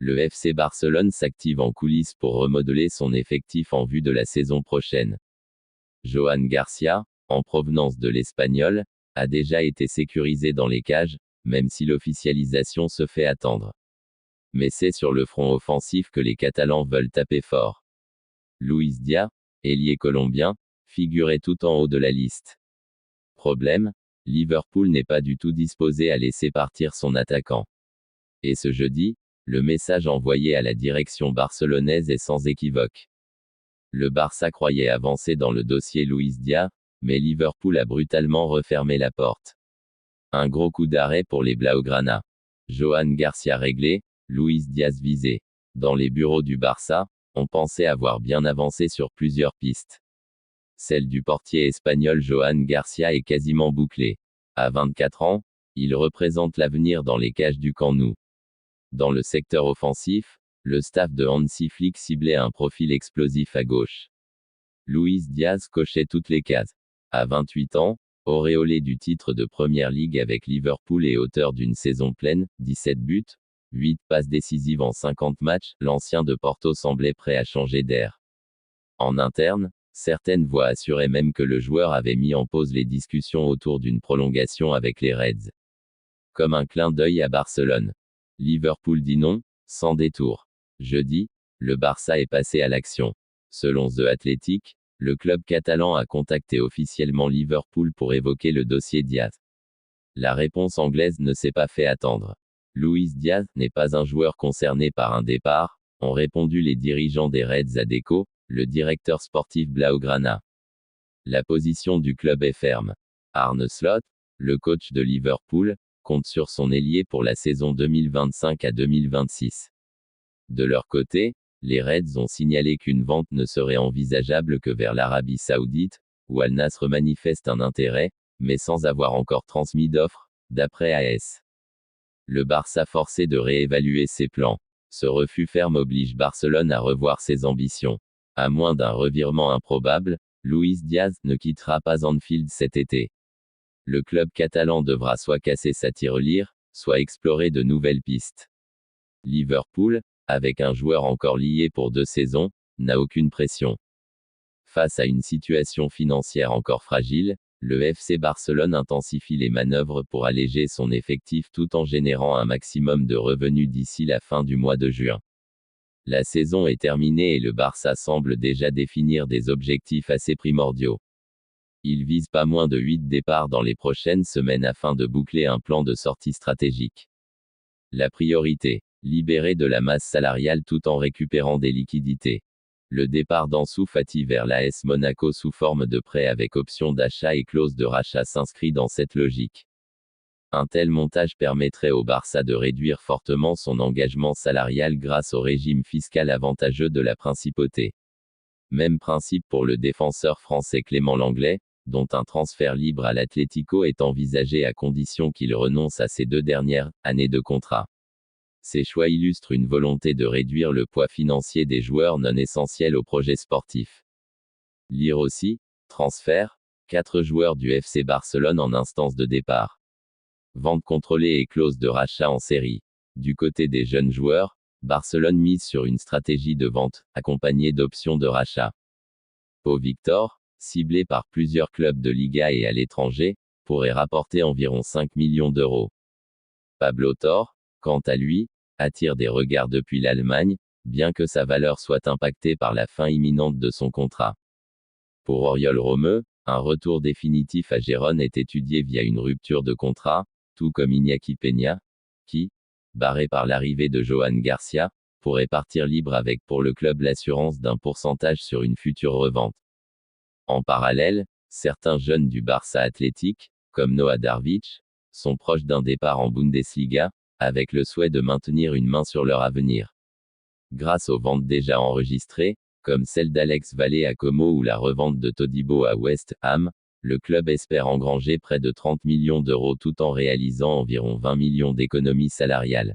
le FC Barcelone s'active en coulisses pour remodeler son effectif en vue de la saison prochaine. Johan Garcia, en provenance de l'Espagnol, a déjà été sécurisé dans les cages, même si l'officialisation se fait attendre. Mais c'est sur le front offensif que les Catalans veulent taper fort. Luis Díaz, ailier colombien, figurait tout en haut de la liste. Problème, Liverpool n'est pas du tout disposé à laisser partir son attaquant. Et ce jeudi, le message envoyé à la direction barcelonaise est sans équivoque. Le Barça croyait avancer dans le dossier Luis Díaz, mais Liverpool a brutalement refermé la porte. Un gros coup d'arrêt pour les Blaugrana. Johan Garcia réglé, Luis Díaz visé. Dans les bureaux du Barça, on pensait avoir bien avancé sur plusieurs pistes. Celle du portier espagnol Johan Garcia est quasiment bouclée. À 24 ans, il représente l'avenir dans les cages du Camp Nou. Dans le secteur offensif, le staff de Hansi Flick ciblait un profil explosif à gauche. Luis Díaz cochait toutes les cases. À 28 ans, auréolé du titre de Première Ligue avec Liverpool et auteur d'une saison pleine, 17 buts, 8 passes décisives en 50 matchs, l'ancien de Porto semblait prêt à changer d'air. En interne, certaines voix assuraient même que le joueur avait mis en pause les discussions autour d'une prolongation avec les Reds. Comme un clin d'œil à Barcelone. Liverpool dit non, sans détour. Jeudi, le Barça est passé à l'action. Selon The Athletic, le club catalan a contacté officiellement Liverpool pour évoquer le dossier Díaz. La réponse anglaise ne s'est pas fait attendre. Luis Díaz n'est pas un joueur concerné par un départ, ont répondu les dirigeants des Reds à Deco, le directeur sportif Blaugrana. La position du club est ferme. Arne Slot, le coach de Liverpool, compte sur son ailier pour la saison 2025 à 2026. De leur côté, les Reds ont signalé qu'une vente ne serait envisageable que vers l'Arabie Saoudite, où Al Nasr manifeste un intérêt, mais sans avoir encore transmis d'offre, d'après AS. Le Barça forcé de réévaluer ses plans. Ce refus ferme oblige Barcelone à revoir ses ambitions. À moins d'un revirement improbable, Luis Díaz ne quittera pas Anfield cet été. Le club catalan devra soit casser sa tirelire, soit explorer de nouvelles pistes. Liverpool, avec un joueur encore lié pour 2 saisons, n'a aucune pression. Face à une situation financière encore fragile, le FC Barcelone intensifie les manœuvres pour alléger son effectif tout en générant un maximum de revenus d'ici la fin du mois de juin. La saison est terminée et le Barça semble déjà définir des objectifs assez primordiaux. Il vise pas moins de 8 départs dans les prochaines semaines afin de boucler un plan de sortie stratégique. La priorité, libérer de la masse salariale tout en récupérant des liquidités. Le départ d'Ansu Fati vers l'AS Monaco sous forme de prêt avec option d'achat et clause de rachat s'inscrit dans cette logique. Un tel montage permettrait au Barça de réduire fortement son engagement salarial grâce au régime fiscal avantageux de la principauté. Même principe pour le défenseur français Clément Lenglet, dont un transfert libre à l'Atlético est envisagé à condition qu'il renonce à ses 2 dernières années de contrat. Ces choix illustrent une volonté de réduire le poids financier des joueurs non essentiels au projet sportif. Lire aussi, transfert, 4 joueurs du FC Barcelone en instance de départ. Vente contrôlée et clause de rachat en série. Du côté des jeunes joueurs, Barcelone mise sur une stratégie de vente, accompagnée d'options de rachat. Pau Victor, ciblé par plusieurs clubs de Liga et à l'étranger, pourrait rapporter environ 5 millions d'euros. Pablo Torre, quant à lui, attire des regards depuis l'Allemagne, bien que sa valeur soit impactée par la fin imminente de son contrat. Pour Oriol Romeu, un retour définitif à Gérone est étudié via une rupture de contrat, tout comme Iñaki Peña, qui, barré par l'arrivée de Johan Garcia, pourrait partir libre avec pour le club l'assurance d'un pourcentage sur une future revente. En parallèle, certains jeunes du Barça Athletic, comme Noah Darvić, sont proches d'un départ en Bundesliga, avec le souhait de maintenir une main sur leur avenir. Grâce aux ventes déjà enregistrées, comme celle d'Alex Vallée à Como ou la revente de Todibo à West Ham, le club espère engranger près de 30 millions d'euros tout en réalisant environ 20 millions d'économies salariales.